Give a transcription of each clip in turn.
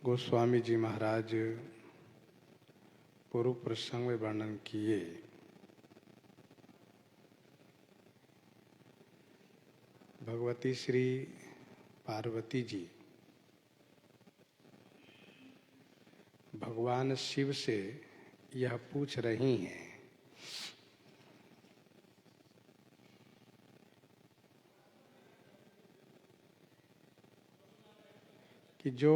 गोस्वामी जी महाराज पूर्व प्रसंग में वर्णन किए भगवती श्री पार्वती जी भगवान शिव से यह पूछ रही हैं कि जो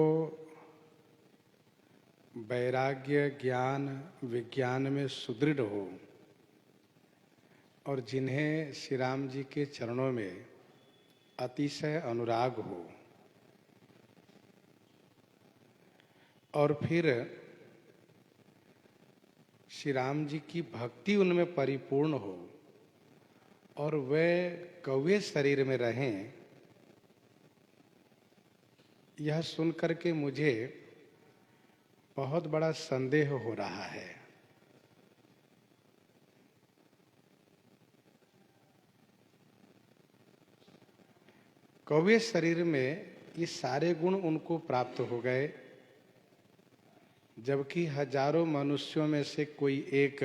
वैराग्य ज्ञान विज्ञान में सुदृढ़ हो और जिन्हें श्री राम जी के चरणों में अतिशय अनुराग हो और फिर श्री राम जी की भक्ति उनमें परिपूर्ण हो और वे कौवे शरीर में रहें, यह सुनकर के मुझे बहुत बड़ा संदेह हो रहा है। कौवे शरीर में ये सारे गुण उनको प्राप्त हो गए, जबकि हजारों मनुष्यों में से कोई एक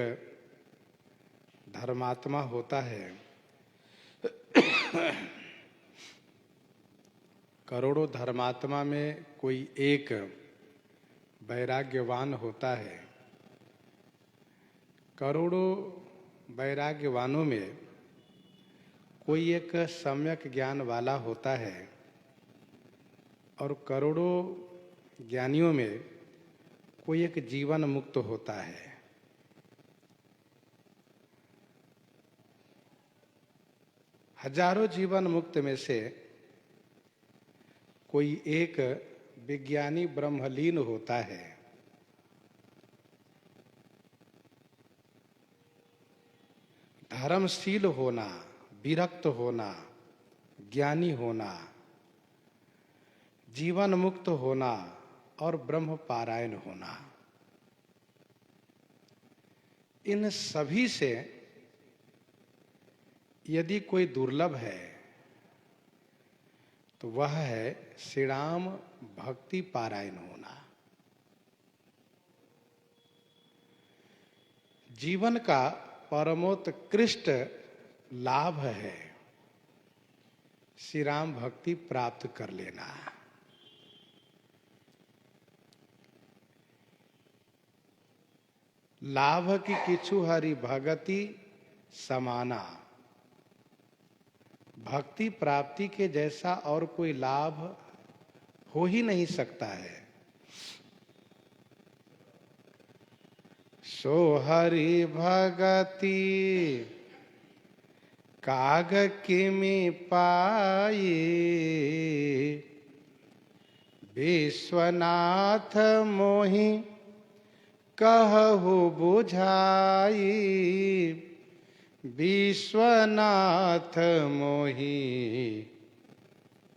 धर्मात्मा होता है, करोड़ों धर्मात्मा में कोई एक वैराग्यवान होता है, करोड़ों वैराग्यवानों में कोई एक सम्यक ज्ञान वाला होता है और करोड़ों ज्ञानियों में कोई एक जीवन मुक्त होता है। हजारों जीवन मुक्त में से कोई एक विज्ञानी ब्रह्मलीन होता है। धर्मशील होना, विरक्त होना, ज्ञानी होना, जीवन मुक्त होना और ब्रह्म पारायण होना, इन सभी से यदि कोई दुर्लभ है तो वह है श्री राम भक्ति पारायण होना। जीवन का परमोत्कृष्ट लाभ है श्री राम भक्ति प्राप्त कर लेना। लाभ की किछु हरि भगति समाना, भक्ति प्राप्ति के जैसा और कोई लाभ हो ही नहीं सकता है। सो हरि भगति काग किमि पाई, विश्वनाथ मोहि कहु बुझाई, विश्वनाथ मोहि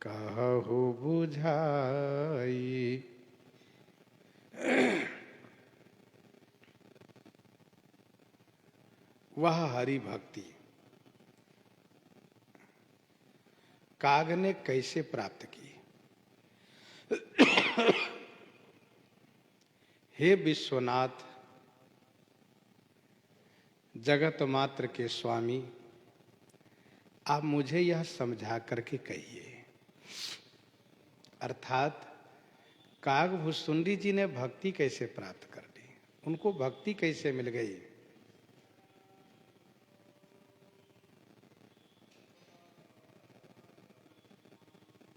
कहु बुझाई। वह हरि भक्ति काग ने कैसे प्राप्त की? हे विश्वनाथ, जगत मात्र के स्वामी, आप मुझे यह समझा करके कहिए। अर्थात काग भुसुंडी जी ने भक्ति कैसे प्राप्त कर ली, उनको भक्ति कैसे मिल गई?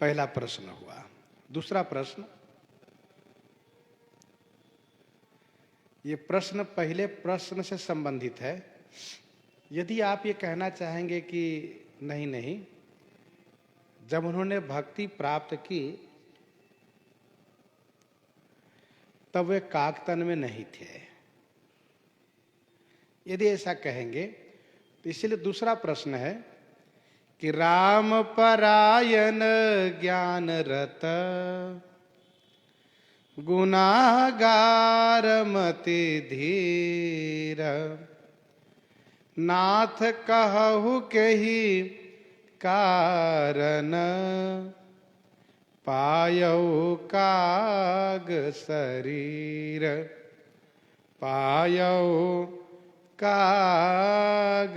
पहला प्रश्न हुआ। दूसरा प्रश्न, ये प्रश्न पहले प्रश्न से संबंधित है। यदि आप ये कहना चाहेंगे कि नहीं नहीं, जब उन्होंने भक्ति प्राप्त की तब वे कागतन में नहीं थे, यदि ऐसा कहेंगे तो इसलिए दूसरा प्रश्न है कि राम परायण ज्ञान रत, गुनागार मति धीर, नाथ कहु कही कारण, पायौ काग शरीर, पायौ काग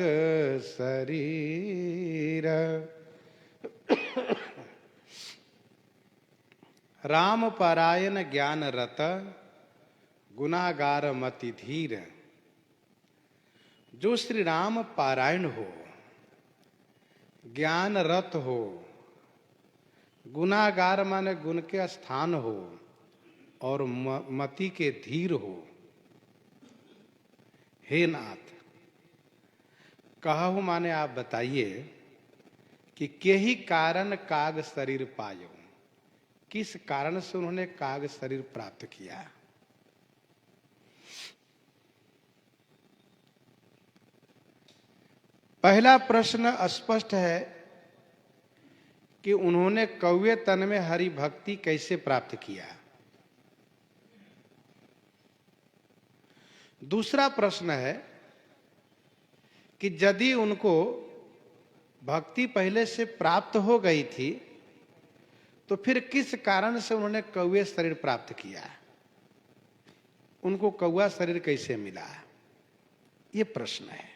शरीर। राम परायण ज्ञान रत, गुनागार मति धीर। जो श्री राम पारायण हो, ज्ञान रत हो, गुनागार माने गुण के स्थान हो, और मति के धीर हो। हे नाथ, कहु माने आप बताइए कि केही कारण काग शरीर पायो, किस कारण से उन्होंने काग शरीर प्राप्त किया। पहला प्रश्न स्पष्ट है कि उन्होंने कौवे तन में हरि भक्ति कैसे प्राप्त किया। दूसरा प्रश्न है कि यदि उनको भक्ति पहले से प्राप्त हो गई थी तो फिर किस कारण से उन्होंने कौवे शरीर प्राप्त किया, उनको कौवा शरीर कैसे मिला, ये प्रश्न है।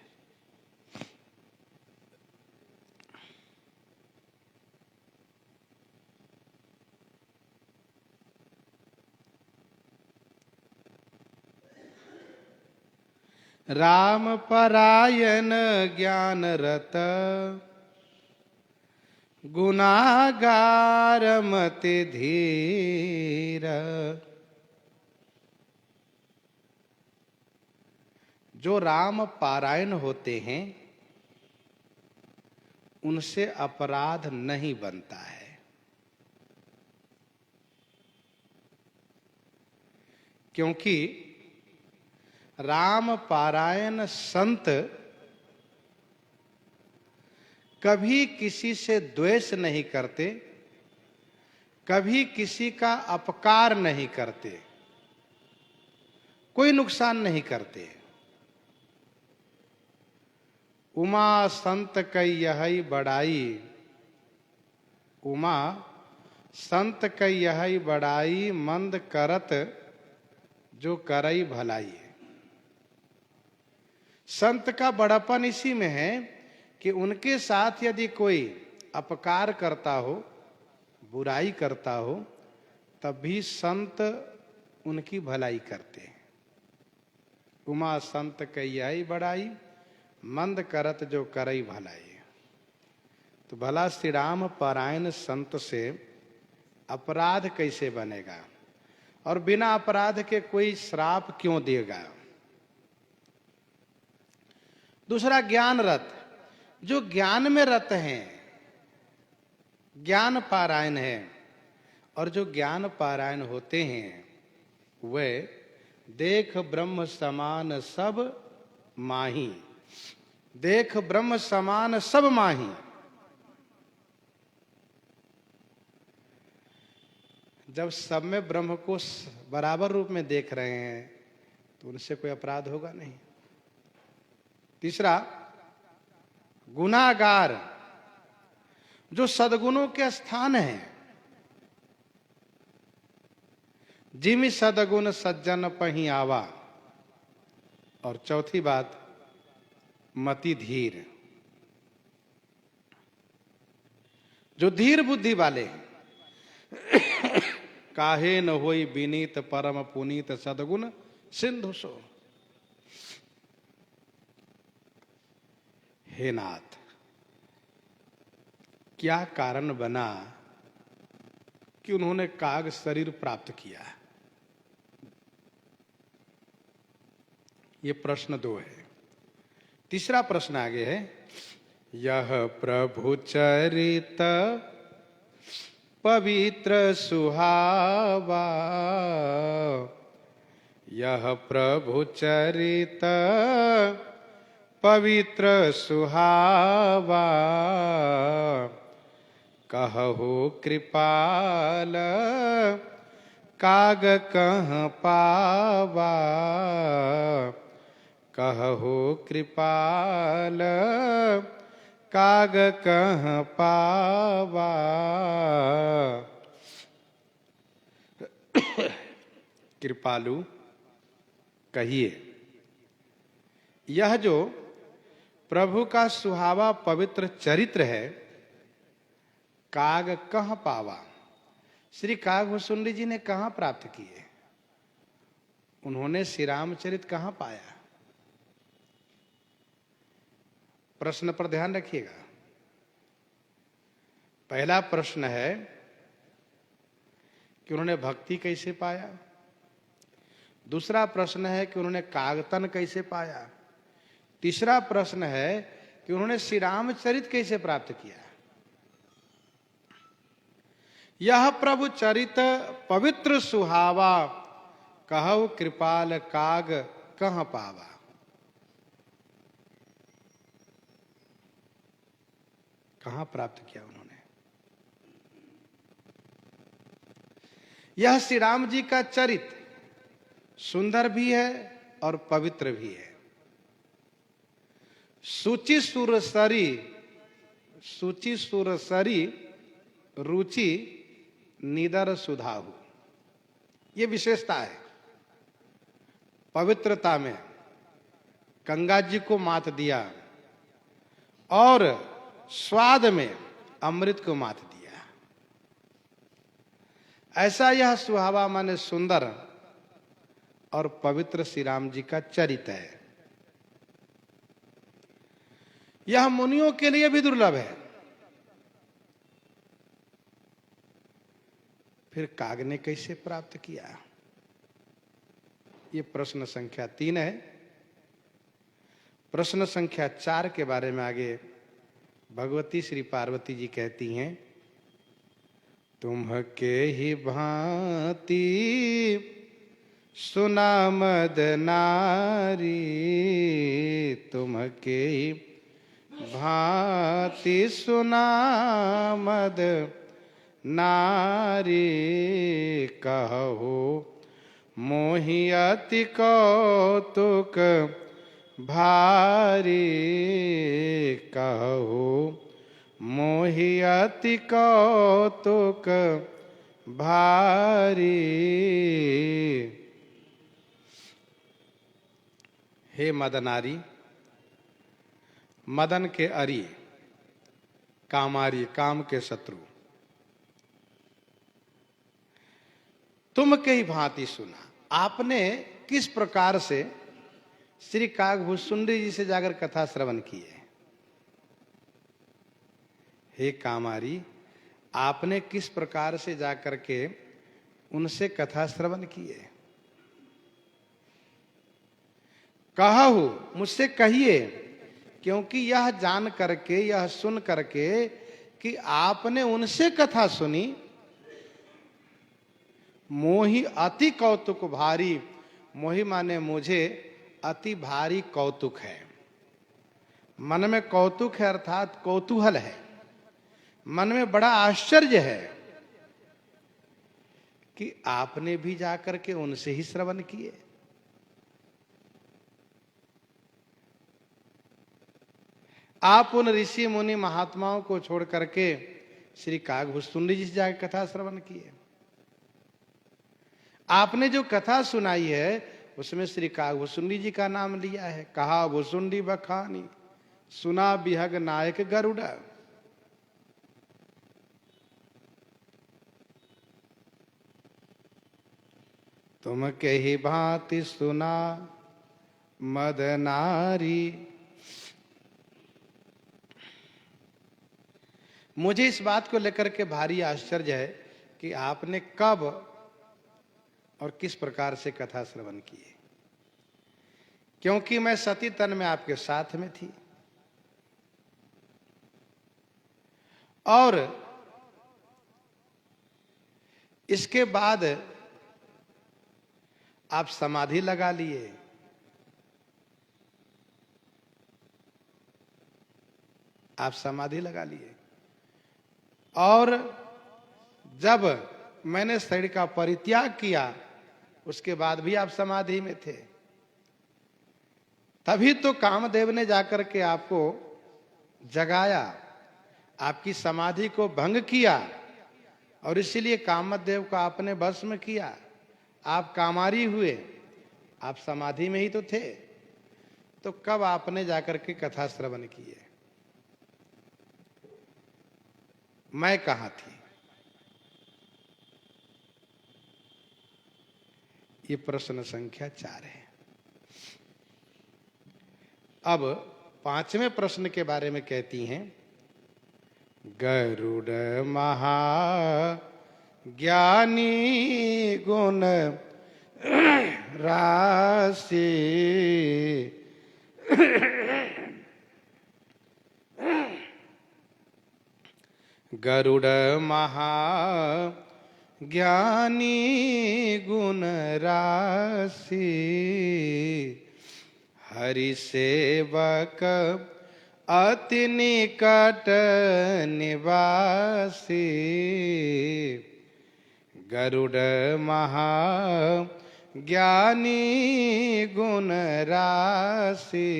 राम परायण ज्ञान रत, गुनागार मति धीर। जो राम पारायण होते हैं उनसे अपराध नहीं बनता है, क्योंकि राम पारायण संत कभी किसी से द्वेष नहीं करते, कभी किसी का अपकार नहीं करते, कोई नुकसान नहीं करते। उमा संत कई यही बड़ाई, उमा संत कई यही बड़ाई, मंद करत जो करई भलाई। संत का बड़ापन इसी में है कि उनके साथ यदि कोई अपकार करता हो, बुराई करता हो, तब भी संत उनकी भलाई करते हैं। उमा संत कई बड़ाई, मंद करत जो करई भलाई। तो भला श्री राम पारायण संत से अपराध कैसे बनेगा, और बिना अपराध के कोई श्राप क्यों देगा। दूसरा ज्ञान रत, जो ज्ञान में रत हैं, ज्ञान पारायण है, और जो ज्ञान पारायण होते हैं वे देख ब्रह्म समान सब माही, देख ब्रह्म समान सब माही। जब सब में ब्रह्म को बराबर रूप में देख रहे हैं तो उनसे कोई अपराध होगा नहीं। तीसरा गुनागार, जो सद्गुणों के स्थान है, जिमि सद्गुण सज्जन पही आवा। और चौथी बात मति धीर, जो धीर बुद्धि वाले हैं। काहे न होई विनीत परम पुनीत, सद्गुण सिंधु सो। हे नाथ, क्या कारण बना कि उन्होंने काग शरीर प्राप्त किया। ये प्रश्न 2 है। तीसरा प्रश्न आगे है, यह प्रभु चरित पवित्र सुहावा, यह प्रभु चरित पवित्र सुहावा, कहु कृपाल काग कहाँ पावा, कहु कृपाल काग कहाँ पावा। कृपालु कहिए। यह जो प्रभु का सुहावा पवित्र चरित्र है, काग कहाँ पावा? श्री कागभूषुंडी जी ने कहाँ प्राप्त किए? उन्होंने श्री रामचरित कहाँ पाया? प्रश्न पर ध्यान रखिएगा। पहला प्रश्न है कि उन्होंने भक्ति कैसे पाया। दूसरा प्रश्न है कि उन्होंने कागतन कैसे पाया। तीसरा प्रश्न है कि उन्होंने श्री रामचरित कैसे प्राप्त किया। यह प्रभु चरित पवित्र सुहावा, कहु कृपाल काग कहाँ पावा। कहाँ प्राप्त किया उन्होंने? यह श्री राम जी का चरित्र सुंदर भी है और पवित्र भी है। सूचि सुरसरी रुचि निदर सुधाहु, ये विशेषता है। पवित्रता में गंगा जी को मात दिया और स्वाद में अमृत को मात दिया। ऐसा यह सुहावा माने सुंदर और पवित्र श्री राम जी का चरित्र है। यह मुनियों के लिए भी दुर्लभ है। फिर काग ने कैसे प्राप्त किया? ये प्रश्न संख्या 3 है। प्रश्न संख्या 4 के बारे में आगे भगवती श्री पार्वती जी कहती हैं, तुम्हके ही भांति सुना मद नारी, तुम्हके ही भांति सुना मद नारी, कहो मोहि अति कौतुक भारी, कहो मोहि अति कौतुक भारी। हे मदनारी, मदन के अरी, कामारी, काम के शत्रु, तुम के ही भांति सुना। आपने किस प्रकार से श्री कागभूषुंडी जी से जाकर कथा श्रवण की है? हे कामारी, आपने किस प्रकार से जाकर के उनसे कथा श्रवण की है? कहू, मुझसे कहिए, क्योंकि यह जान करके, यह सुन करके कि आपने उनसे कथा सुनी, मोहि अति कौतुक भारी, मोहि माने मुझे अति भारी कौतुक है। मन में कौतुक है अर्थात कौतूहल है, मन में बड़ा आश्चर्य है कि आपने भी जाकर के उनसे ही श्रवण किए। आप उन ऋषि मुनि महात्माओं को छोड़ करके श्री कागभूषुंडी जी से जाकर कथा श्रवण किए। आपने जो कथा सुनाई है उसमें श्री कागभूषुंडी जी का नाम लिया है। कहा भूषुंडी बखानी, सुना बिहग नायक गरुड़ा। तुम के ही भांति सुना मद नारी। मुझे इस बात को लेकर के भारी आश्चर्य है कि आपने कब और किस प्रकार से कथा श्रवण की है, क्योंकि मैं सती तन में आपके साथ में थी और इसके बाद आप समाधि लगा लिए। आप समाधि लगा लिए और जब मैंने शरीर का परित्याग किया उसके बाद भी आप समाधि में थे। तभी तो कामदेव ने जाकर के आपको जगाया, आपकी समाधि को भंग किया और इसीलिए कामदेव को आपने भस्म किया आप कामारी हुए, आप समाधि में ही तो थे, तो कब आपने जाकर के कथा श्रवण की है? मैं कहां थी? ये प्रश्न संख्या 4 है। अब 5वें प्रश्न के बारे में कहती हैं, गरुड़ महा ज्ञानी गुण राशि, गरुड़ महा ज्ञानी गुण राशि, हरि सेवक अति निकट निवासी, गरुड़ महा ज्ञानी गुण राशि,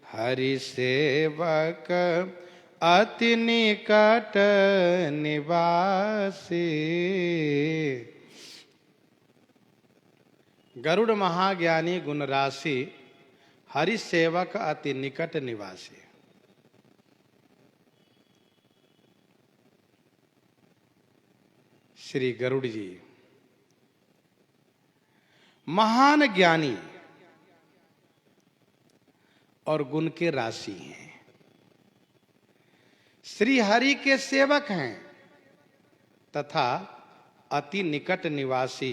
हरि सेवक अति निकट निवासी। गरुड़ महाज्ञानी गुण राशि, हरि सेवक अति निकट निवासी। श्री गरुड़ जी महान ज्ञानी और गुण के राशि हैं, श्री हरि के सेवक हैं तथा अति निकट निवासी,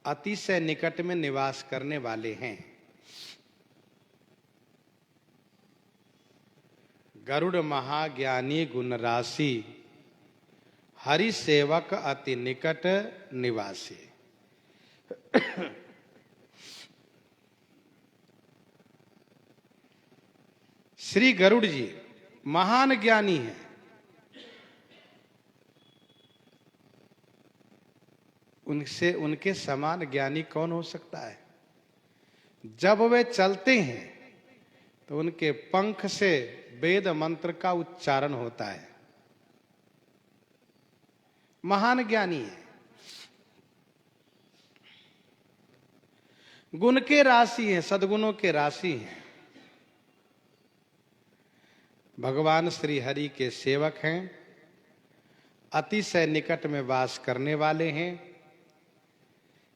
अति से निकट में निवास करने वाले हैं। गरुड़ महाज्ञानी गुण राशि, हरि सेवक अति निकट निवासी। श्री गरुड़ जी महान ज्ञानी हैं, उनसे उनके समान ज्ञानी कौन हो सकता है? जब वे चलते हैं तो उनके पंख से वेद मंत्र का उच्चारण होता है। महान ज्ञानी है, गुण के राशि हैं, सद्गुणों के राशि हैं। भगवान श्री हरि के सेवक हैं, अति से निकट में वास करने वाले हैं।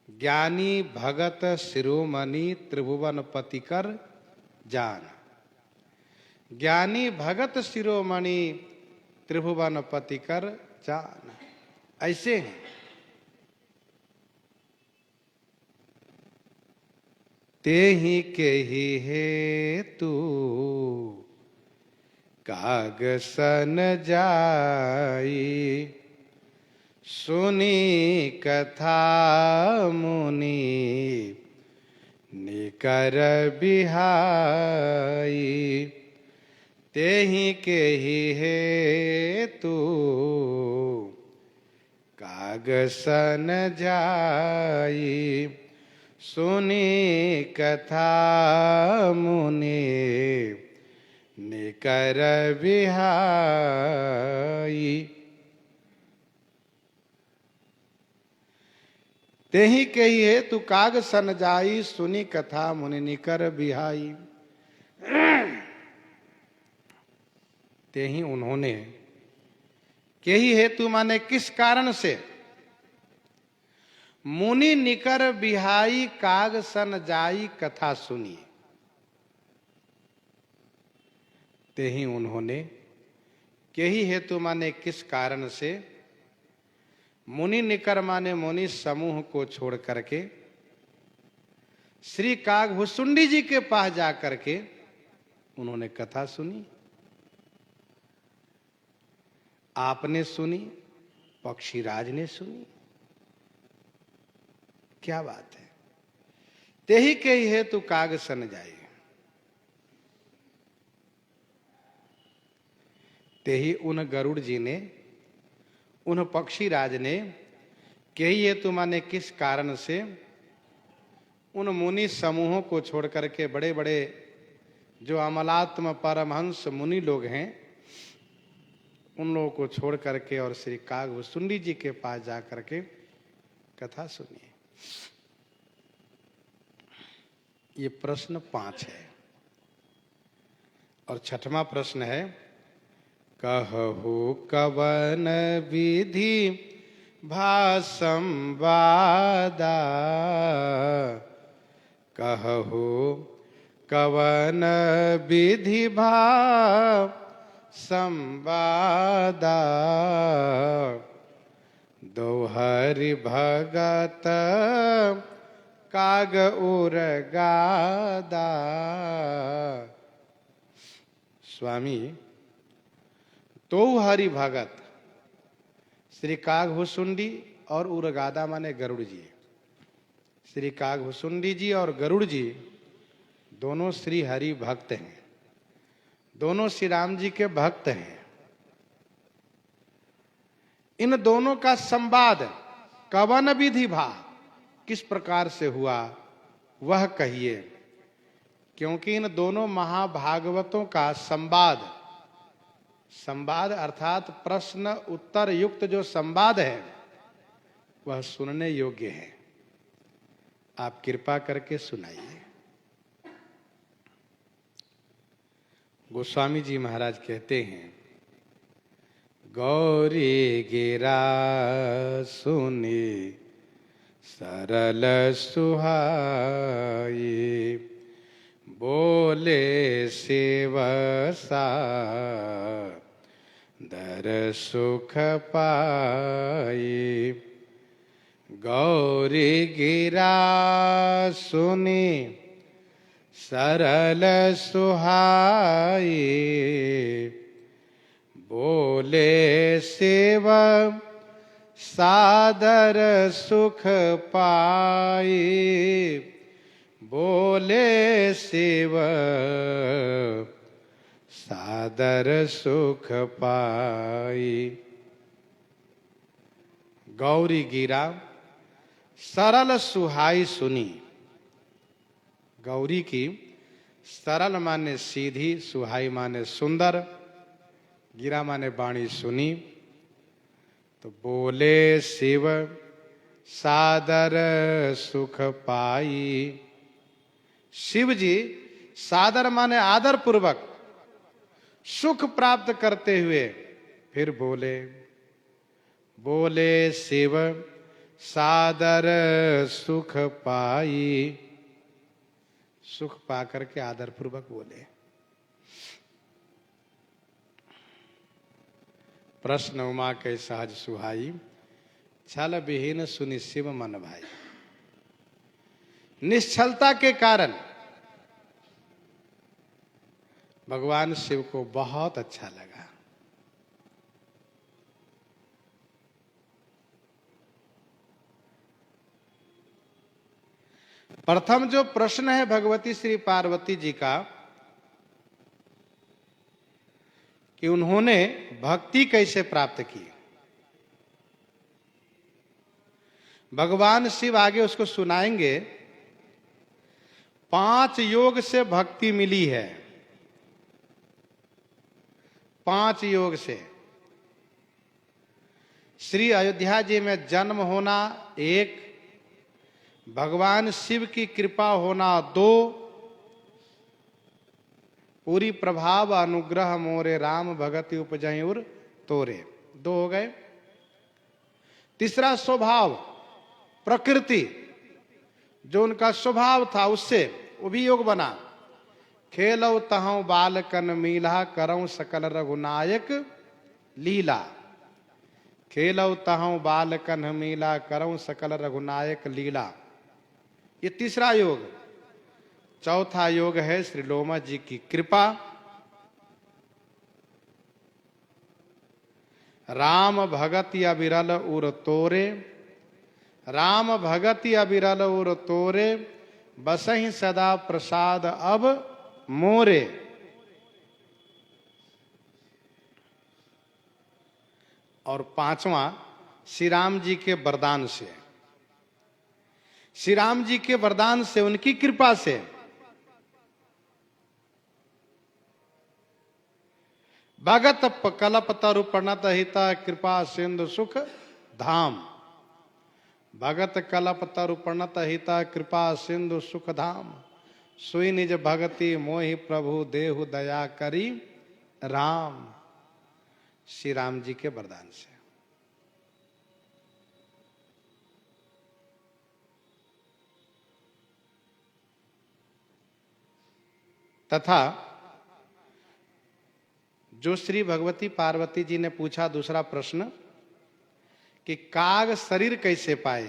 ज्ञानी भगत शिरोमणि त्रिभुवन पति कर जान, ज्ञानी भगत शिरोमणि त्रिभुवन पति कर जान, ऐसे हैं। ते ही के ही हेतु काग सन जाई, सुनी कथा मुनि निकर बिहाई। तेहि के ही हेतु काग सन जाई, सुनी कथा मुनि निकर बिहाई। तेहि के ही हेतु काग सन जाई, सुनी कथा मुनि निकर बिहाई। तेहि उन्होंने, के ही हेतु माने किस कारण से, मुनि निकर बिहाई काग सन जाई कथा सुनी। तेहि उन्होंने, के ही हेतु माने किस कारण से, मुनि निकर माने मुनि समूह को छोड़ करके श्री काग भुसुंडी जी के पास जाकर के उन्होंने कथा सुनी। आपने सुनी, पक्षीराज ने सुनी, क्या बात है। तेहि के ही हेतु काग सन जाई, तेहि उन गरुड़ जी ने, उन पक्षीराज ने, के ही हेतु माने किस कारण से, उन मुनि समूहों को छोड़ करके, बड़े बड़े जो अमलात्म परमहंस मुनि लोग हैं, उन लोगों को छोड़ करके और श्री काग भुसुंडी जी के पास जा करके कथा सुनिए। ये प्रश्न 5 है और 6वां प्रश्न है, कहु कवन विधि भासंवादा, कहु कवन विधि भा संवादा, दोहरि भगत काग उरगादा। स्वामी, तो हरि भगत श्री कागभुसुंडी और उरगादा माने गरुड़ जी। श्री कागभुसुंडी जी और गरुड़ जी दोनों श्री हरि भक्त हैं, दोनों श्री राम जी के भक्त हैं। इन दोनों का संवाद कवन विधि भा किस प्रकार से हुआ वह कहिए, क्योंकि इन दोनों महाभागवतों का संवाद, संवाद अर्थात प्रश्न उत्तर युक्त जो संवाद है वह सुनने योग्य है। आप कृपा करके सुनाइए। गोस्वामी जी महाराज कहते हैं, गौरी गिरा सुनी सरल सुहाई, बोले शिवसा दर सुख पाई। गौरी गिरा सुनी सरल सुहाई, बोले शिव सादर सुख पाई। बोले शिव सादर सुख पाई। गौरी गिरा सरल सुहाई सुनी। गौरी की सरल माने सीधी, सुहाई माने सुंदर, गिरा माने वाणी सुनी। तो बोले शिव सादर सुख पाई। शिव जी सादर माने आदर पूर्वक सुख प्राप्त करते हुए फिर बोले, बोले शिव सादर सुख पाई। सुख पाकर के आदर पूर्वक बोले। प्रश्न उमा के सहज सुहाई, छल विहीन सुनि शिव मन भाई। निश्चलता के कारण भगवान शिव को बहुत अच्छा लगा। प्रथम जो प्रश्न है भगवती श्री पार्वती जी का कि उन्होंने भक्ति कैसे प्राप्त की, भगवान शिव आगे उसको सुनाएंगे। 5 योग से भक्ति मिली है, 5 योग से। श्री अयोध्या जी में जन्म होना 1, भगवान शिव की कृपा होना 2, पूरी प्रभाव अनुग्रह मोरे राम भगति उपजयुर तोरे 2 हो गए। तीसरा स्वभाव प्रकृति, जो उनका स्वभाव था उससे वो भी योग बना। खेलौ तहु बालकन मीला करौ सकल रघुनायक लीला। खेलौ तहु बालकन मीला करौ सकल रघुनायक लीला, ये तीसरा योग। चौथा योग है श्री लोमा जी की कृपा। राम भगति अविरल उर तोरे, राम भगति अविरल उर तोरे, बसहि सदा प्रसाद अब मोरे। और 5वां श्री राम जी के वरदान से, श्री राम जी के वरदान से, उनकी कृपा से भगत कल्प तरु प्रणत हिता कृपा सिंधु सुख धाम। भगत कलप तरु प्रणत हिता कृपा सिंधु सुखधाम सुई निज भगति मोहि प्रभु देहु दया करी राम। श्री राम जी के वरदान से। तथा जो श्री भगवती पार्वती जी ने पूछा दूसरा प्रश्न कि काग शरीर कैसे पाए,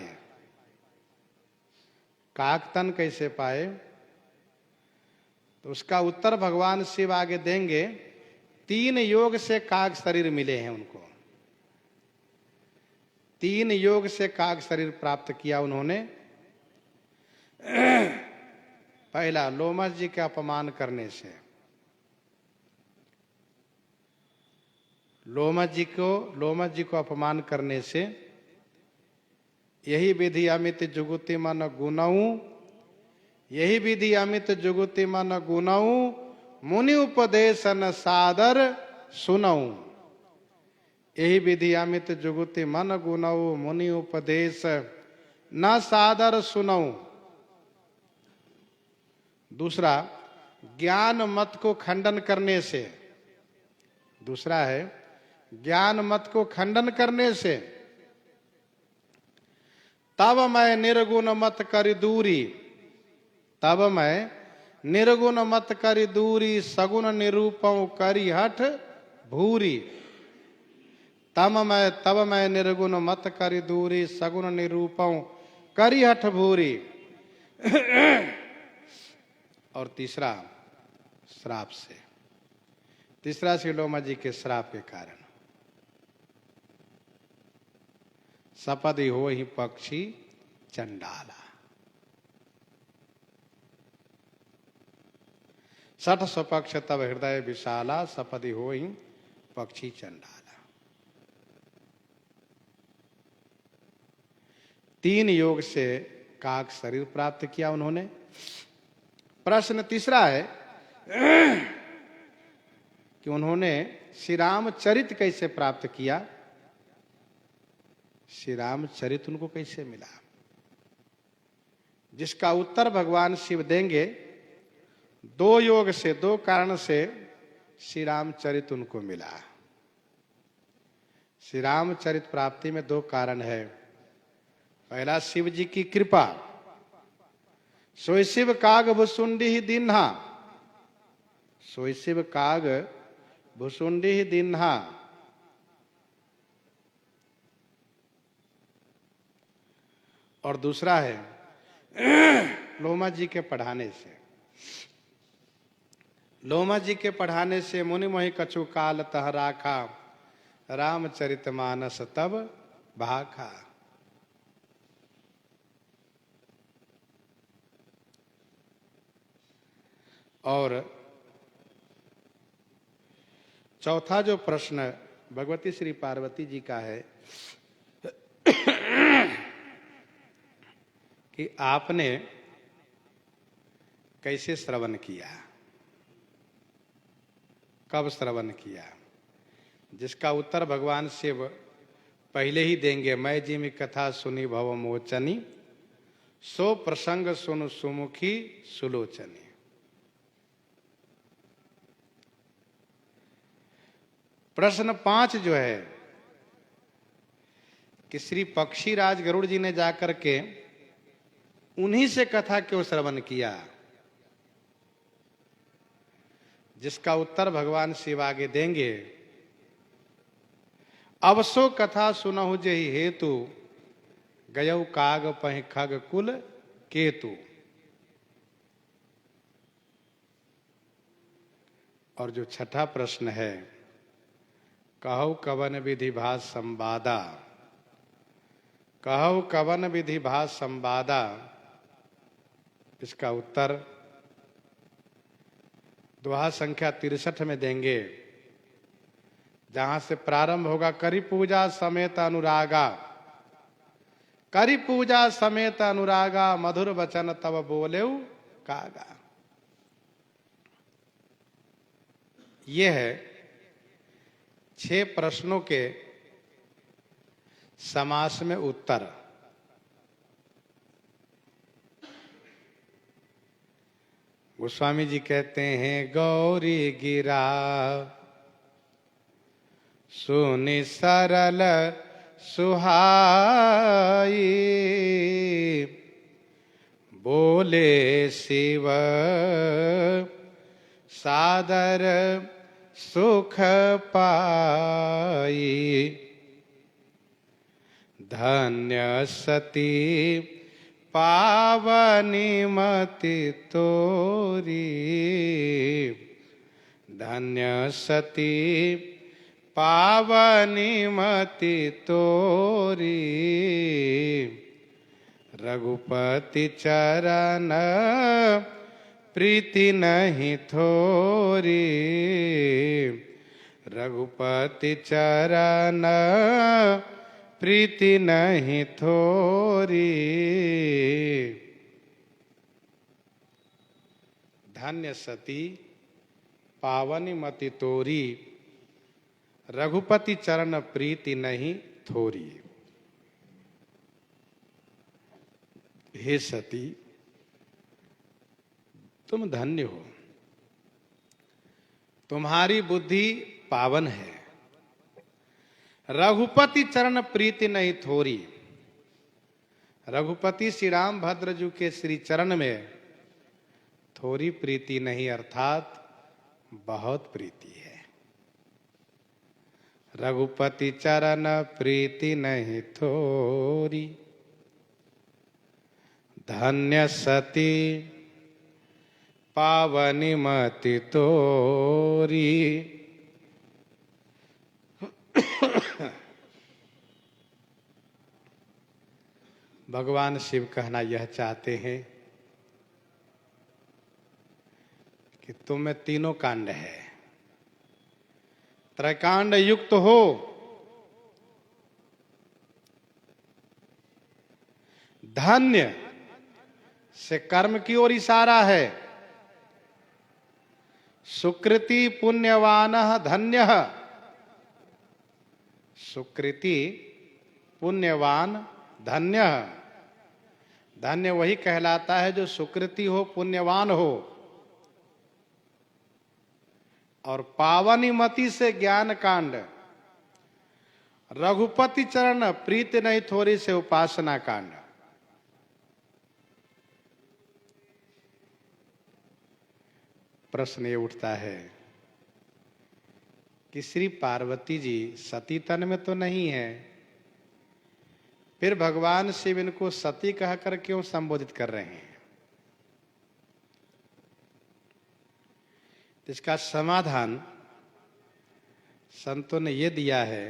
काग तन कैसे पाए, तो उसका उत्तर भगवान शिव आगे देंगे। 3 योग से काग शरीर मिले हैं उनको, 3 योग से काग शरीर प्राप्त किया उन्होंने। पहला, लोमस जी के अपमान करने से। लोमस जी को अपमान करने से। यही विधि अमित जुगुति मन गुनऊ, यही विधि अमित जुगुति मन गुनऊ, मुनि उपदेशन सादर सुनऊ। यही विधि अमित जुगुति मन गुनऊ, मुनि उपदेश न सादर सुनऊ। दूसरा, ज्ञान मत को खंडन करने से। दूसरा है ज्ञान मत को खंडन करने से। तब मैं निर्गुण मत कर दूरी, तब मैं निर्गुण मत कर दूरी, सगुण निरूपऊ करी हठ भूरी। तब मैं निर्गुण मत कर दूरी, सगुण निरूपऊ करी हठ भूरी। और तीसरा, श्राप से। तीसरा श्री लोमा जी के श्राप के कारण। सपदि हो ही पक्षी चंडाला, सठ स्वपक्ष तब हृदय विशाला, सपदि हो ही पक्षी चंडाला। 3 योग से काक शरीर प्राप्त किया उन्होंने। प्रश्न तीसरा है कि उन्होंने श्री रामचरित कैसे प्राप्त किया, श्री रामचरित उनको कैसे मिला, जिसका उत्तर भगवान शिव देंगे। 2 योग से, 2 कारण से श्री रामचरित उनको मिला। श्री रामचरित प्राप्ति में 2 कारण है। पहला, शिव जी की कृपा। सोई शिव काग भुसुंडी ही दिन्हा, सोई शिव काग भुसुंडी ही दिन्हा। और दूसरा है लोमा जी के पढ़ाने से। लोमा जी के पढ़ाने से मुनि मोहि कछु काल तह राखा, रामचरित मानस तब भाखा। और चौथा जो प्रश्न भगवती श्री पार्वती जी का है कि आपने कैसे श्रवण किया, कब श्रवण किया, जिसका उत्तर भगवान शिव पहले ही देंगे। मैं जिमि कथा सुनी भव मोचनी, सो प्रसंग सुन सुमुखी सुलोचनी। प्रश्न 5 जो है कि श्री पक्षीराज गरुड़ जी ने जाकर के उन्हीं से कथा क्यों श्रवण किया, जिसका उत्तर भगवान शिव आगे देंगे। अवसो कथा सुनहु जेहि हेतु, गयौ काग पहि खग कुल केतु। और जो छठा प्रश्न है, कहु कवन विधि भास संवादा, कहु कवन विधि भास संवादा। इसका उत्तर दोहा संख्या 63 में देंगे, जहां से प्रारंभ होगा। करी पूजा समेत अनुरागा, करी पूजा समेत अनुरागा, मधुर वचन तब बोलेउ कागा। यह है 6 प्रश्नों के समास में उत्तर। गोस्वामी जी कहते हैं गौरी गिरा सुनि सरल सुहाई बोले शिव सादर सुख पाई धन्य सती पावनी मति तोरी धन्य सती पावनी मति तोरी रघुपति चरण प्रीति नहीं थोरी रघुपति चरण प्रीति नहीं थोरी धन्य सती पावनी मति तोरी रघुपति चरण प्रीति नहीं थोरी। हे सती तुम धन्य हो, तुम्हारी बुद्धि पावन है, रघुपति चरण प्रीति नहीं थोरी। रघुपति श्री रामभद्र जी के श्री चरण में थोड़ी प्रीति नहीं अर्थात बहुत प्रीति है। रघुपति चरण प्रीति नहीं थोरी धन्य सती पावनी मति तोरी। भगवान शिव कहना यह चाहते हैं कि तुम में तीनों कांड है, त्रैकांड युक्त हो, धन्य से कर्म की ओर इशारा है, सुकृति पुण्यवान धन्य। सुकृति पुण्यवान धन्य। धन्य वही कहलाता है जो सुकृति हो, पुण्यवान हो। और पावनी मति से ज्ञान कांड, रघुपति चरण प्रीति नहीं थोरी से उपासना कांड। प्रश्न ये उठता है कि श्री पार्वती जी सती तन में तो नहीं है, फिर भगवान शिव इनको सती कहकर क्यों संबोधित कर रहे हैं? इसका समाधान संतों ने यह दिया है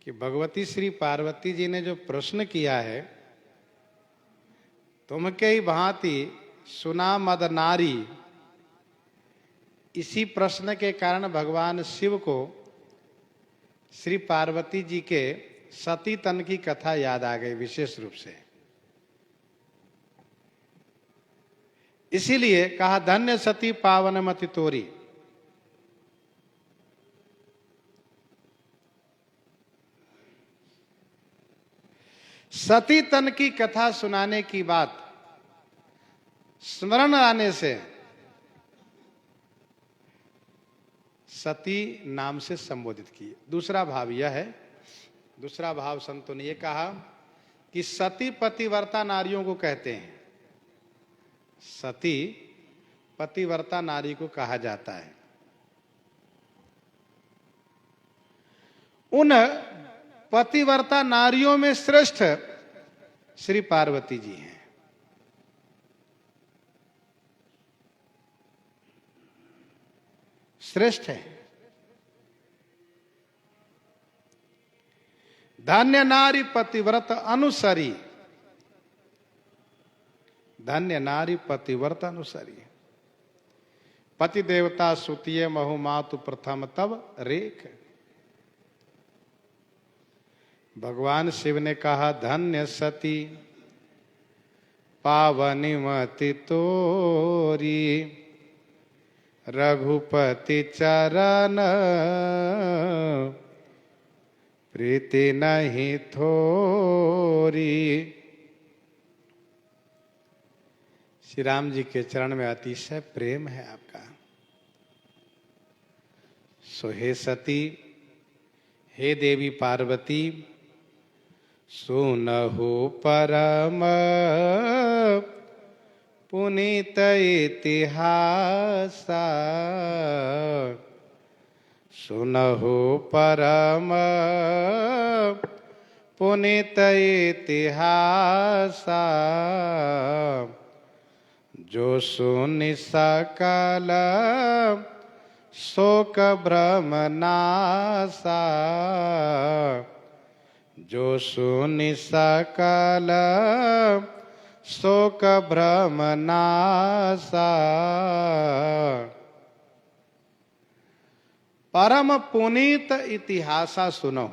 कि भगवती श्री पार्वती जी ने जो प्रश्न किया है, तुम के ही भांति सुना मद नारी, इसी प्रश्न के कारण भगवान शिव को श्री पार्वती जी के सती तन की कथा याद आ गई विशेष रूप से। इसीलिए कहा धन्य सती पावन मति तोरी। सती तन की कथा सुनाने की बात स्मरण आने से सती नाम से संबोधित की। दूसरा भाव यह है, दूसरा भाव संतों ने यह कहा कि सती पतिव्रता नारियों को कहते हैं। सती पतिव्रता नारी को कहा जाता है। उन पतिव्रता नारियों में श्रेष्ठ श्री पार्वती जी हैं। श्रेष्ठ है। धन्य नारी पतिव्रत अनुसरी। धन्य नारी पतिव्रत अनुसरी। पति देवता सुतिये महु मातु प्रथम तब रेख। भगवान शिव ने कहा धन्य सती पावनी मति तोरी रघुपति चरण प्रीति नहीं थोरी। श्री राम जी के चरण में अतिशय प्रेम है आपका। सो हे सती, हे देवी पार्वती, सुनहु परम पुनीत इतिहासा, सुनहु परम पुनीत इतिहासा, जो सुनि सकल शोक भ्रम नासा, जो सुनि सकल शोक भ्रम नासा, परम पुनीत इतिहासा सुनो।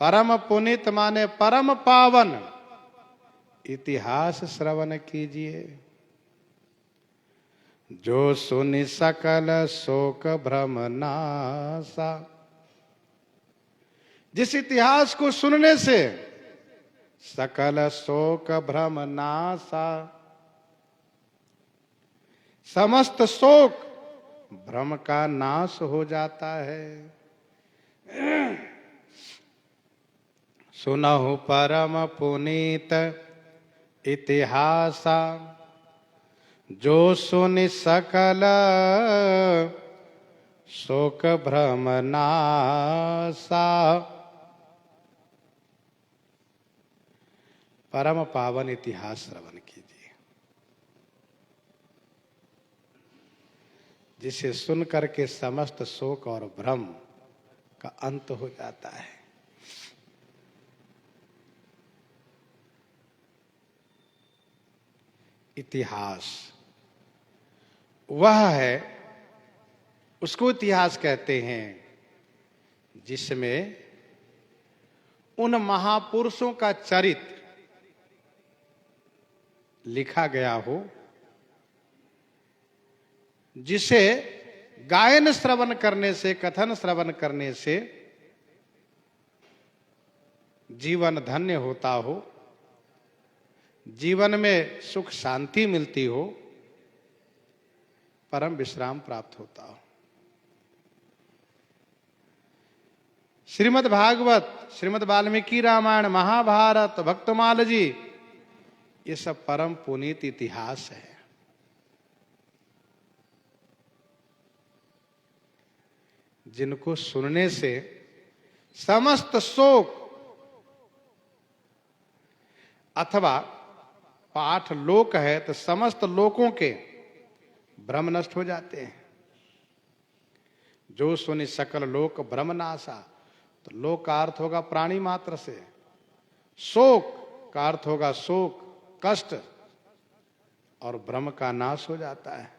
परम पुनीत माने परम पावन इतिहास श्रवण कीजिए। जो सुनि सकल शोक भ्रम नासा, जिस इतिहास को सुनने से सकल शोक भ्रम नासा, समस्त शोक भ्रम का नाश हो जाता है। सुनहु परम पुनीत इतिहासा, जो सुनि सकल शोक भ्रम नासा, परम पावन इतिहास श्रवण कीजिए, जिसे सुन करके समस्त शोक और भ्रम का अंत हो जाता है। इतिहास वह है, उसको इतिहास कहते हैं जिसमें उन महापुरुषों का चरित्र लिखा गया हो, जिसे गायन श्रवण करने से, कथन श्रवण करने से जीवन धन्य होता हो, जीवन में सुख शांति मिलती हो, परम विश्राम प्राप्त होता हो। श्रीमद् भागवत, श्रीमद् वाल्मीकि रामायण, महाभारत, भक्तमाल जी, ये सब परम पुनीत इतिहास है। जिनको सुनने से समस्त शोक, अथवा पाठ लोक है तो समस्त लोकों के भ्रम नष्ट हो जाते हैं। जो सुनि सकल लोक भ्रम नासा, तो लोक का अर्थ होगा प्राणी मात्र से, शोक का अर्थ होगा शोक, कष्ट, और भ्रम का नाश हो जाता है।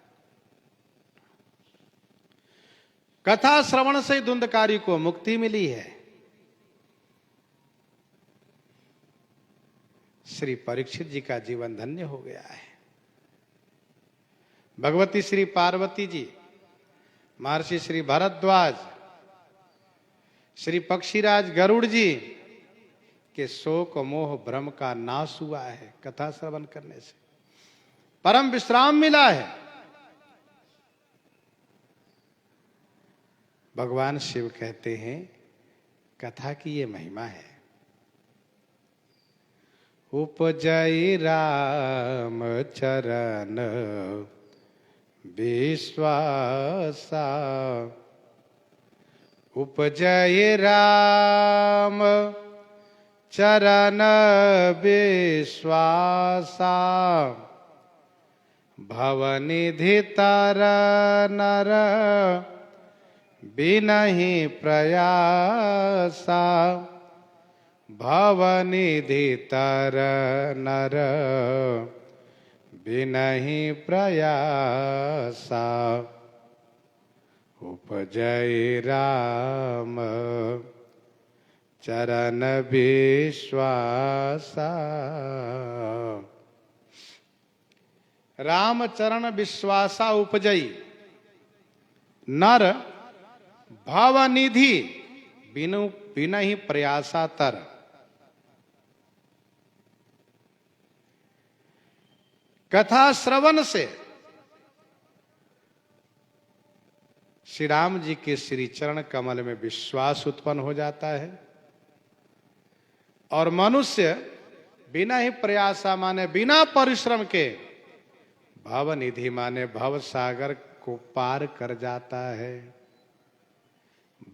कथा श्रवण से धुंधकारी को मुक्ति मिली है। श्री परीक्षित जी का जीवन धन्य हो गया है। भगवती श्री पार्वती जी, महर्षि श्री भरद्वाज, श्री पक्षीराज गरुड़ जी के शोक मोह भ्रम का नाश हुआ है। कथा श्रवण करने से परम विश्राम मिला है। भगवान शिव कहते हैं कथा की ये महिमा है। उपजय राम चरण विश्वासा, उपजय राम चरण विश्वासा, भवनिधि तर नर बिनहि प्रयासा, भवनिधि तर नर बिनहि प्रयासा, उपजय राम चरण विश्वासा। राम चरण विश्वासा उपजई, नर भवनिधि बिनु बिनहि प्रयासा तर। कथा श्रवण से श्री राम जी के श्री चरण कमल में विश्वास उत्पन्न हो जाता है और मनुष्य बिना ही प्रयासा माने बिना परिश्रम के भव निधि माने भव सागर को पार कर जाता है।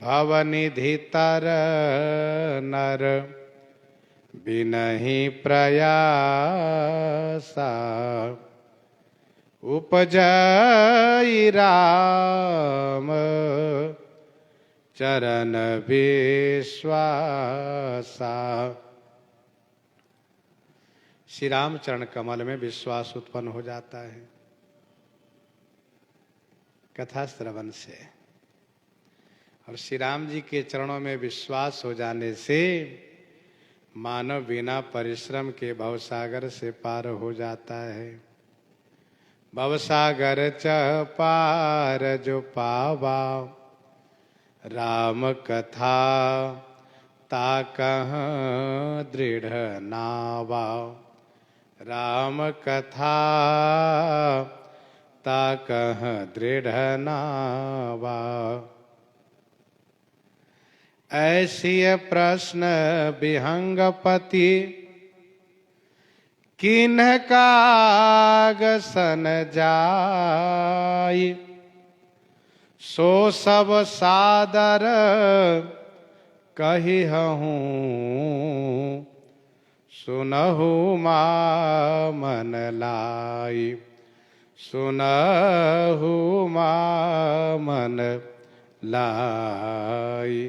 भव निधि तर नर बिनहि प्रयासा उपजई राम चरण विश्वासा। श्री राम चरण कमल में विश्वास उत्पन्न हो जाता है कथा श्रवण से, और श्री राम जी के चरणों में विश्वास हो जाने से मानव बिना परिश्रम के भवसागर से पार हो जाता है। भवसागर च पार जो पावा राम कथा ता कहाँ दृढ़ नावा। राम कथा ता कहाँ दृढ़ नावा। ऐसी प्रश्न विहंगपति किन्ह काग सन जाई। सो सब सादर कही हूँ सुनहु मा मन लाई। सुनहु मा मन लाई।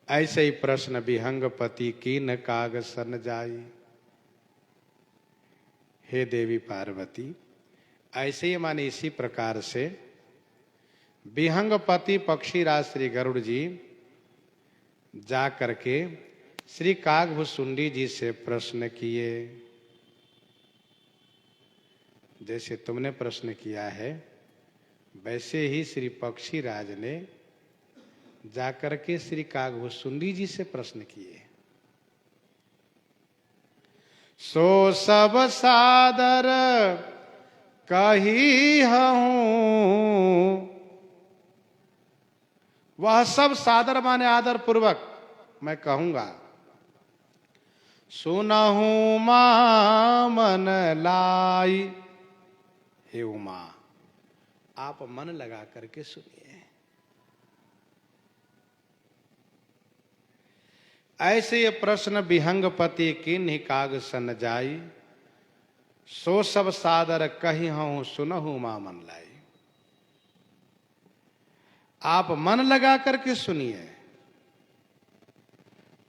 ऐसे ही प्रश्न विहंगपति कीन काग सन जाई। हे देवी पार्वती, ऐसे ही माने इसी प्रकार से विहंगपति पक्षीराज श्री गरुड़ जी जा करके श्री कागभुसुंडी जी से प्रश्न किए। जैसे तुमने प्रश्न किया है वैसे ही श्री पक्षीराज ने जाकर के श्री कागभुसुंडी जी से प्रश्न किए। सो सब सादर कही हूँ। वह सब सादर माने आदर पूर्वक मैं कहूंगा। सुनहु मां मन लाई। हे उमा, आप मन लगा करके सुनिए। ऐसे ये प्रश्न विहंगपति किन्हि काग सन जाई। सो सब सादर कही हूँ सुनहु मां मन लाई। आप मन लगा करके सुनिए,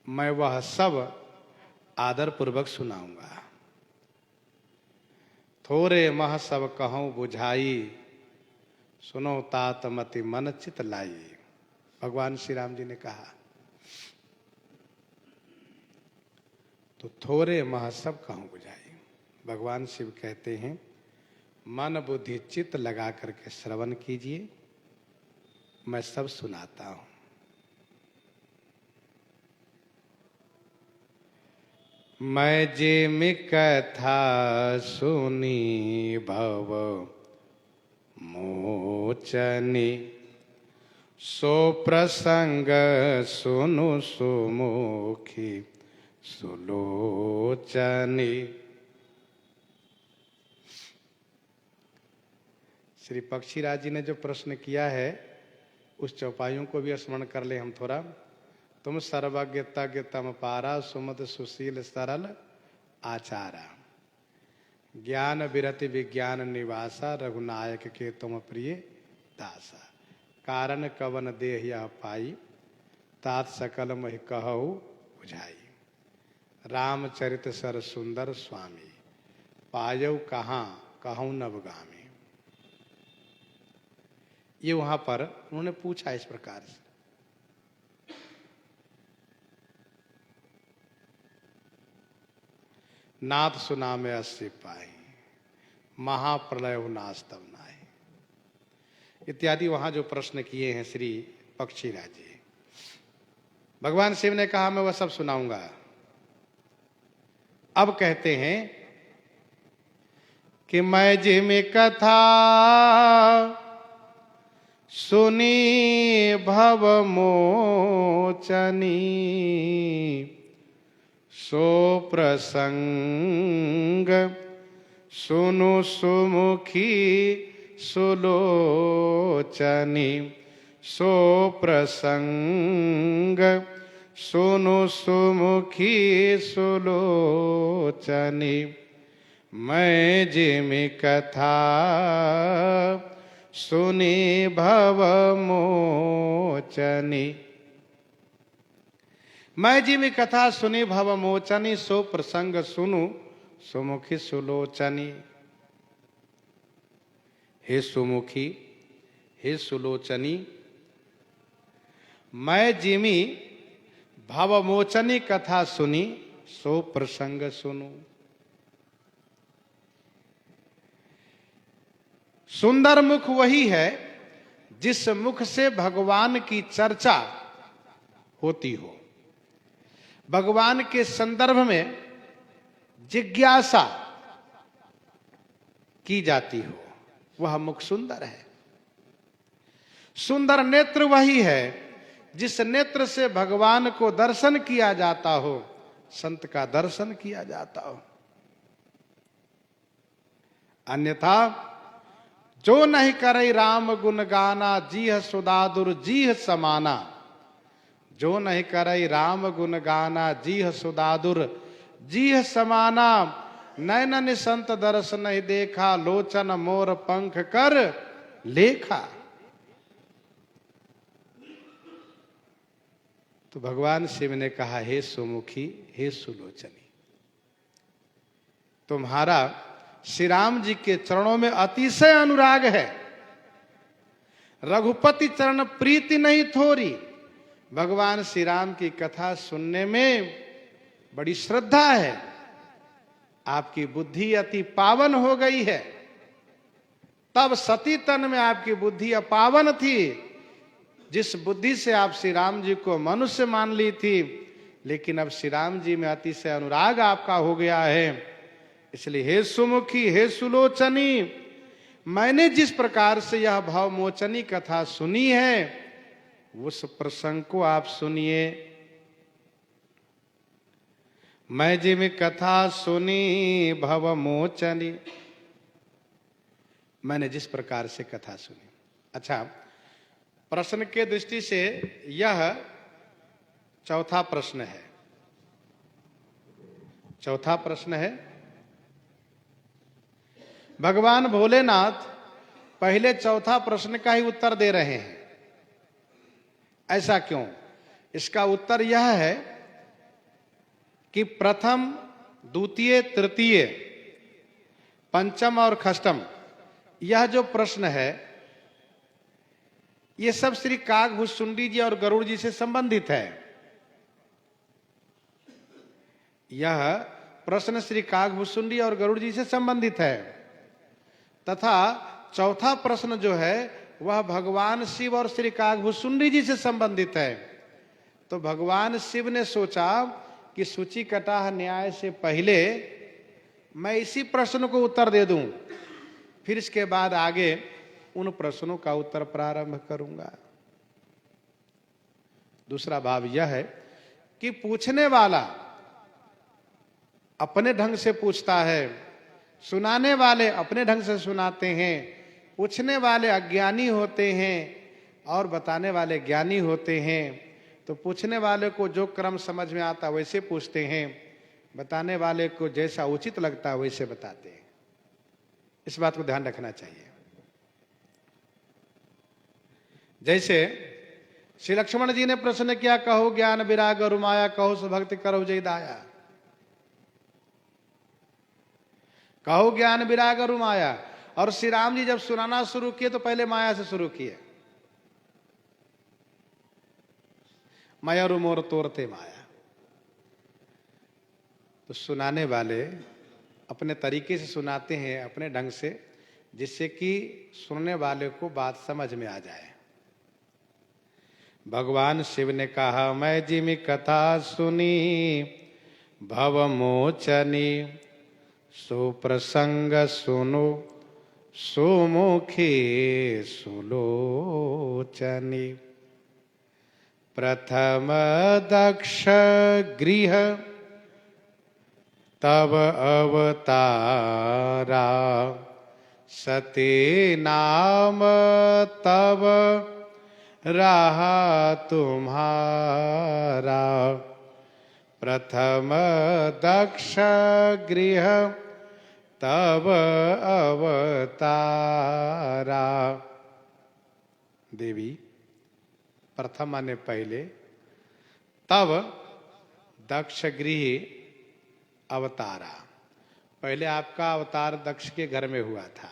मैं वह सब आदर पूर्वक सुनाऊंगा। थोरे मह सब कहूं बुझाई। सुनो तात मति मन चित लाई। भगवान श्री राम जी ने कहा तो थोरे मह सब कहूं बुझाई। भगवान शिव कहते हैं मन बुद्धि चित्त लगा करके श्रवण कीजिए, मैं सब सुनाता हूं। मैं जे कथा सुनी भव मोचनी। सो प्रसंग सुनु सुमुखी सुलोचनी। श्री पक्षीराज जी ने जो प्रश्न किया है उस चौपाइयों को भी स्मरण कर ले हम थोड़ा। तुम सर्वज्ञ तज्ञ तम पारा सुमत सुशील सरल आचारा। ज्ञान विरति विज्ञान निवासा रघुनायक के तुम प्रिय दासा। कारण कवन देह यह पाई तात सकल महि कहु बुझाई। रामचरित सर सुंदर स्वामी पायौ कहाँ कहूँ नवगामी। ये वहां पर उन्होंने पूछा इस प्रकार से। नाथ सुना में अस्सी पाई महाप्रलय हो नाश तब नाई। इत्यादि वहां जो प्रश्न किए हैं श्री पक्षीराज जी, भगवान शिव ने कहा मैं वह सब सुनाऊंगा। अब कहते हैं कि मैं जिम कथा सुनी भव मोचनी, सो प्रसंग सुनु सुमुखी सुलोचनी, सो प्रसंग सुनु सुमुखी सुलोचनी। मैं जिम कथा सुनी भव मोचनी, मैं जिम कथा सुनी भव मोचनी, सो प्रसंग सुनु सुमुखी सुलोचनी। हे सुमुखी, हे सुलोचनी, मैं जिमी भवमोचनी कथा सुनी, सो प्रसंग सुनु। सुंदर मुख वही है जिस मुख से भगवान की चर्चा होती हो, भगवान के संदर्भ में जिज्ञासा की जाती हो, वह मुख सुंदर है। सुंदर नेत्र वही है जिस नेत्र से भगवान को दर्शन किया जाता हो, संत का दर्शन किया जाता हो। अन्यथा जो नहीं करे राम गुण गाना, जीह सुदादुर जीह समाना। जो नहीं करे राम गुण गाना, जीह सुदादुर जीह समाना। नैनन संत दर्श नहीं देखा, लोचन मोर पंख कर लेखा। तो भगवान शिव ने कहा, हे सुमुखी, हे सुलोचनी, तुम्हारा श्री राम जी के चरणों में अतिशय अनुराग है। रघुपति चरण प्रीति नहीं थोरी। भगवान श्री राम की कथा सुनने में बड़ी श्रद्धा है। आपकी बुद्धि अति पावन हो गई है। तब सती तन में आपकी बुद्धि अपावन थी, जिस बुद्धि से आप श्री राम जी को मनुष्य मान ली थी, लेकिन अब श्री राम जी में अतिशय अनुराग आपका हो गया है। इसलिए हे सुमुखी, हे सुलोचनी, मैंने जिस प्रकार से यह भवमोचनी कथा सुनी है, उस प्रसंग को आप सुनिए। मैं जिम कथा सुनी भवमोचनी, मैंने जिस प्रकार से कथा सुनी। अच्छा, प्रश्न के दृष्टि से यह चौथा प्रश्न है। चौथा प्रश्न है, भगवान भोलेनाथ पहले चौथा प्रश्न का ही उत्तर दे रहे हैं। ऐसा क्यों? इसका उत्तर यह है कि प्रथम, द्वितीय, तृतीय, पंचम और षष्ठम, यह जो प्रश्न है, ये सब श्री काकभुजसुंडी जी और गरुड़ जी से संबंधित है। यह प्रश्न श्री काकभुजसुंडी और गरुड़ जी से संबंधित है। तथा चौथा प्रश्न जो है वह भगवान शिव और श्री काकभुजसुंडी जी से संबंधित है। तो भगवान शिव ने सोचा कि सूची कटाह न्याय से पहले मैं इसी प्रश्न को उत्तर दे दूं, फिर इसके बाद आगे उन प्रश्नों का उत्तर प्रारंभ करूंगा। दूसरा भाव यह है कि पूछने वाला अपने ढंग से पूछता है, सुनाने वाले अपने ढंग से सुनाते हैं। पूछने वाले अज्ञानी होते हैं और बताने वाले ज्ञानी होते हैं। तो पूछने वाले को जो क्रम समझ में आता वैसे पूछते हैं, बताने वाले को जैसा उचित लगता वैसे बताते हैं। इस बात को ध्यान रखना चाहिए। जैसे श्री लक्ष्मण जी ने प्रश्न किया, कहो ज्ञान विराग और माया, कहो सुभक्ति करो जय दाया। कहो ज्ञान विराग और माया। और श्री राम जी जब सुनाना शुरू किए तो पहले माया से शुरू किए। माया रु मोर तोरते माया। तो सुनाने वाले अपने तरीके से सुनाते हैं, अपने ढंग से, जिससे कि सुनने वाले को बात समझ में आ जाए। भगवान शिव ने कहा, मैं जिमी कथा सुनी भवमोचनी, सुप्रसंग सुनो सुमुखी सुलोचनी। प्रथम दक्ष गृह तब अवतारा, सती नाम तब रहा तुम्हारा। प्रथम दक्ष गृह तब अवतारा। देवी प्रथम माने पहले, तब दक्ष गृह अवतारा, पहले आपका अवतार दक्ष के घर में हुआ था।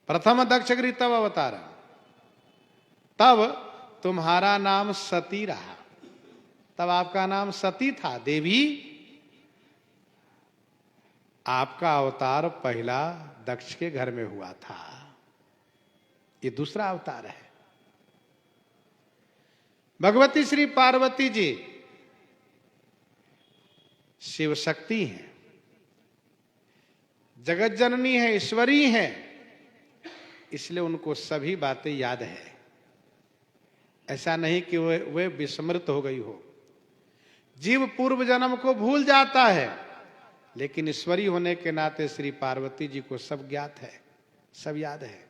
प्रथम दक्ष गृह तब अवतारा, तब तुम्हारा नाम सती रहा, तब आपका नाम सती था। देवी आपका अवतार पहला दक्ष के घर में हुआ था, ये दूसरा अवतार है। भगवती श्री पार्वती जी शिव शक्ति हैं, जगत जननी है, ईश्वरी हैं, इसलिए उनको सभी बातें याद है। ऐसा नहीं कि वे विस्मृत हो गई हो। जीव पूर्व जन्म को भूल जाता है, लेकिन ईश्वरी होने के नाते श्री पार्वती जी को सब ज्ञात है, सब याद है।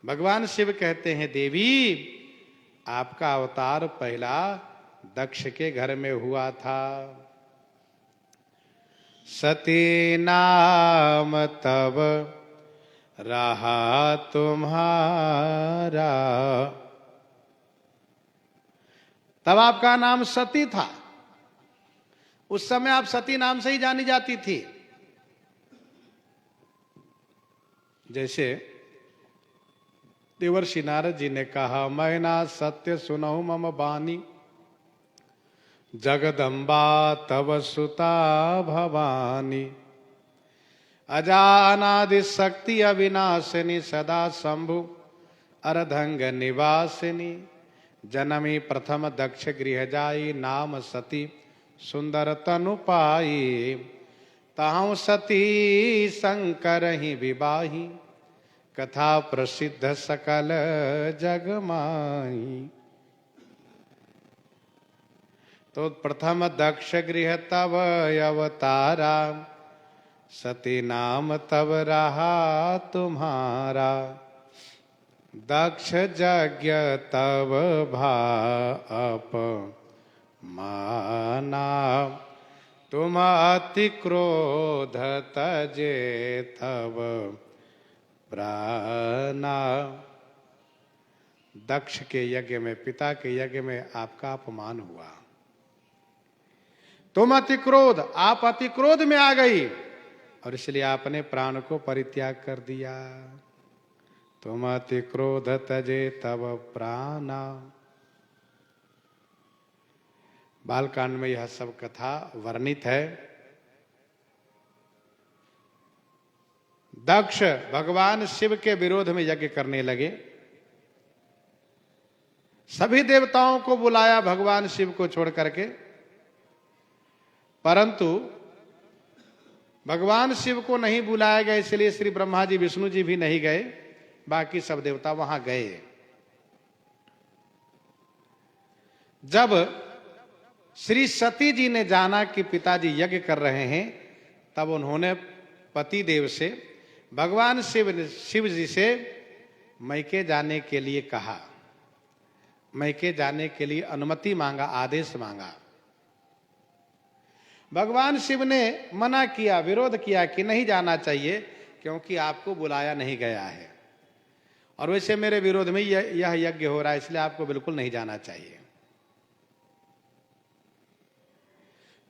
भगवान शिव कहते हैं, देवी आपका अवतार पहला दक्ष के घर में हुआ था। सती नाम तब रहा तुम्हारा, तब आपका नाम सती था। उस समय आप सती नाम से ही जानी जाती थी। जैसे देवर्षि नारद जी ने कहा, मैं ना सत्य सुनहु मम बानी, जगदम्बा तव सुता भवानी। अजानादि शक्ति अविनाशिनी, सदा शंभु अर्धंग निवासिनी। जनमी प्रथम दक्ष गृह जाई, नाम सती सुंदर तनु पाई। ताहु सती शंकर ही विवाही, कथा प्रसिद्ध सकल जग माही। तो प्रथम दक्ष गृह तब अवतारा, सती नाम तब रहा तुम्हारा। दक्ष यज्ञ तब भाप माना, तुम अति क्रोध तजे तब प्राणा। दक्ष के यज्ञ में, पिता के यज्ञ में आपका अपमान हुआ। तुम अति क्रोध, आप अति क्रोध में आ गई और इसलिए आपने प्राण को परित्याग कर दिया। तुम अति क्रोध तजे तब प्राणा। बालकांड में यह सब कथा वर्णित है। दक्ष भगवान शिव के विरोध में यज्ञ करने लगे। सभी देवताओं को बुलाया भगवान शिव को छोड़ करके, परंतु भगवान शिव को नहीं बुलाया गया, इसलिए श्री ब्रह्मा जी विष्णु जी भी नहीं गए, बाकी सब देवता वहां गए। जब श्री सती जी ने जाना कि पिताजी यज्ञ कर रहे हैं, तब उन्होंने पति देव से, भगवान शिव जी से मैके जाने के लिए कहा, मैके जाने के लिए अनुमति मांगा, आदेश मांगा। भगवान शिव ने मना किया, विरोध किया कि नहीं जाना चाहिए, क्योंकि आपको बुलाया नहीं गया है और वैसे मेरे विरोध में यह यज्ञ हो रहा है, इसलिए आपको बिल्कुल नहीं जाना चाहिए।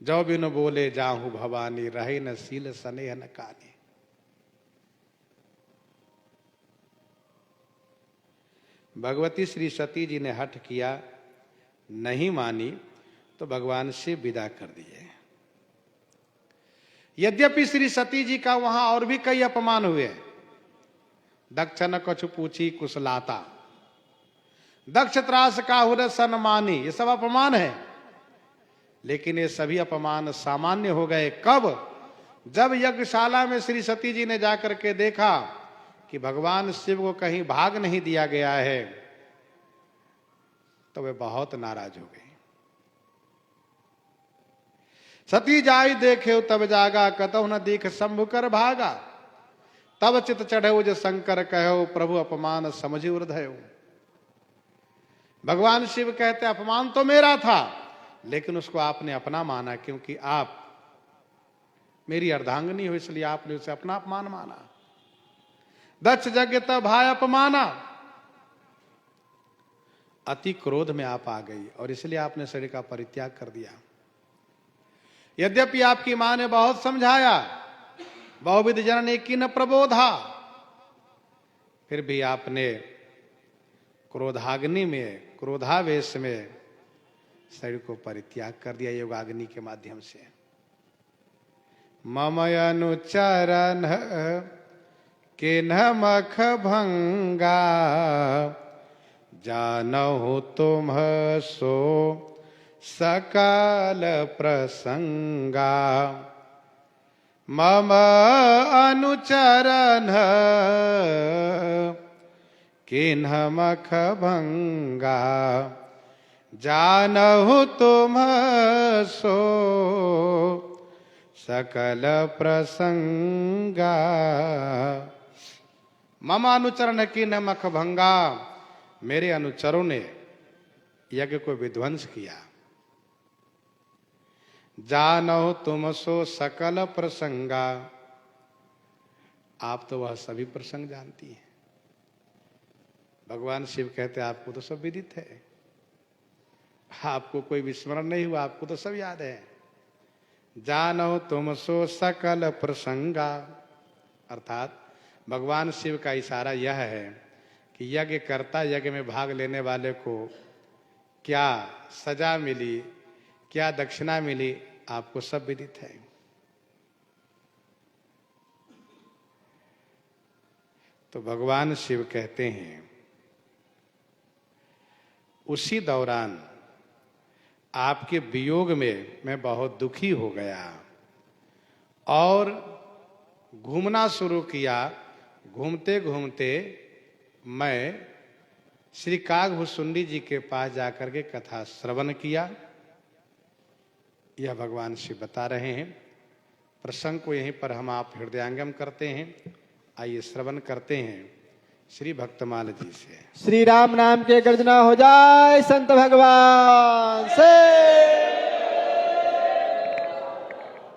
जो बिनु बोले जाहू भवानी, रहे न सील स्नेह न कानी। भगवती श्री सती जी ने हठ किया, नहीं मानी, तो भगवान शिव विदा कर दिए। यद्यपि श्री सती जी का वहां और भी कई अपमान हुए। दक्ष न कछु पूछी कुशलाता, दक्ष त्रास काहुर सन्मानी, ये सब अपमान है। लेकिन ये सभी अपमान सामान्य हो गए कब? जब यज्ञशाला में श्री सती जी ने जाकर के देखा कि भगवान शिव को कहीं भाग नहीं दिया गया है, तो वे बहुत नाराज हो गई। सती जाई देखे तब जागा, कतहु न दीख शंभु कर भागा। तब चित चढ़े जो शंकर कहो, प्रभु अपमान समझी हृदय। भगवान शिव कहते अपमान तो मेरा था, लेकिन उसको आपने अपना माना, क्योंकि आप मेरी अर्धांगिनी हो, इसलिए आपने उसे अपना अपमान माना। दक्ष यज्ञ तब भाई अपमाना, अति क्रोध में आप आ गई और इसलिए आपने शरीर का परित्याग कर दिया। यद्यपि आपकी मां ने बहुत समझाया, बहुविध जननी किन प्रबोधा, फिर भी आपने क्रोधाग्नि में, क्रोधावेश में शरीर को परित्याग कर दिया योगाग्नि के माध्यम से। मम अनुचरण के नमख भंगा, जानहु तुम सो सकल प्रसंगा। मम अनुचरण किन्ह मख भंगा, जानहु तुम सो सकल प्रसंगा। मम अनुचरण किन्ह मख भंगा, मेरे अनुचरों ने यज्ञ को विध्वंस किया। जानो तुम सो सकल प्रसंगा, आप तो वह सभी प्रसंग जानती हैं। भगवान शिव कहते आपको तो सब विदित है, आपको कोई विस्मरण नहीं हुआ, आपको तो सब याद है। जानो तुम सो सकल प्रसंगा, अर्थात भगवान शिव का इशारा यह है कि यज्ञ करता, यज्ञ में भाग लेने वाले को क्या सजा मिली, क्या दक्षिणा मिली, आपको सब विदित है। तो भगवान शिव कहते हैं उसी दौरान आपके वियोग में मैं बहुत दुखी हो गया और घूमना शुरू किया। घूमते घूमते मैं श्री कागभूषुंडी जी के पास जाकर के कथा श्रवण किया। यह भगवान शिव बता रहे हैं। प्रसंग को यहीं पर हम आप हृदयांगम करते हैं। आइए श्रवण करते हैं श्री भक्तमाल जी से। श्री राम नाम के गर्जना हो जाए संत भगवान से,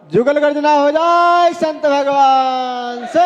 जुगल गर्जना हो जाए संत भगवान से।